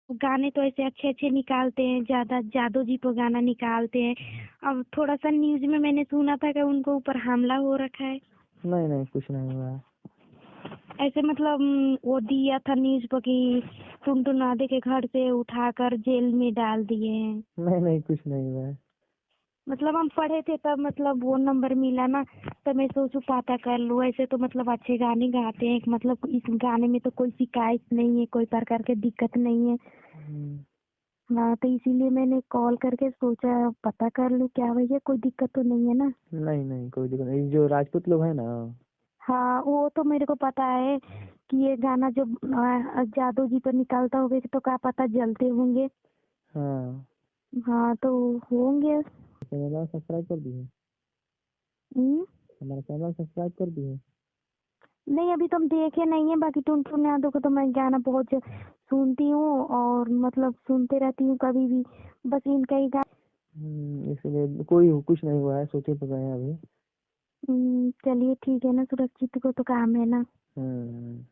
गाने तो ऐसे अच्छे अच्छे निकालते हैं, ज्यादा जादू जी पे गाना निकालते हैं। अब थोड़ा सा न्यूज में मैंने सुना था कि उनको ऊपर हमला हो रखा है। नहीं नहीं कुछ नहीं हुआ है। ऐसे मतलब वो दिया था न्यूज पर कि टुनटुनादे के घर से उठाकर जेल में डाल दिए हैं। नहीं नहीं कुछ नहीं हुआ है। मतलब हम पढ़े थे तब, मतलब वो नंबर मिला ना, तो मैं सोचू पता कर लूँ। ऐसे तो मतलब अच्छे गाने गाते हैं, मतलब इस गाने में तो कोई शिकायत नहीं है, कोई प्रकार की दिक्कत नहीं है। हाँ, तो इसीलिए मैंने कॉल करके सोचा पता कर लूँ क्या भैया, कोई दिक्कत तो नहीं है ना। नहीं नहीं कोई दिक्कत नहीं, जो राजपूत लोग हैं ना। हाँ, वो तो मेरे को पता है कि ये गाना जो जादू जी पर निकलता होगा तो क्या पता जलते होंगे। हाँ हाँ, तो होंगे। चैनल सब्सक्राइब कर दिए। हम्म, हमारा चैनल सब्सक्राइब कर दिए। नहीं अभी तो हम देखे नहीं है। बाकी टुनटुन यादव को तो मैं गाना बहुत सुनती हूँ और मतलब सुनते रहती हूँ कभी भी। बस इनका ही इसलिए कोई कुछ नहीं हुआ है, सोचे तो गए हैं अभी। चलिए ठीक है ना, सुरक्षित को तो काम है ना। हम्म।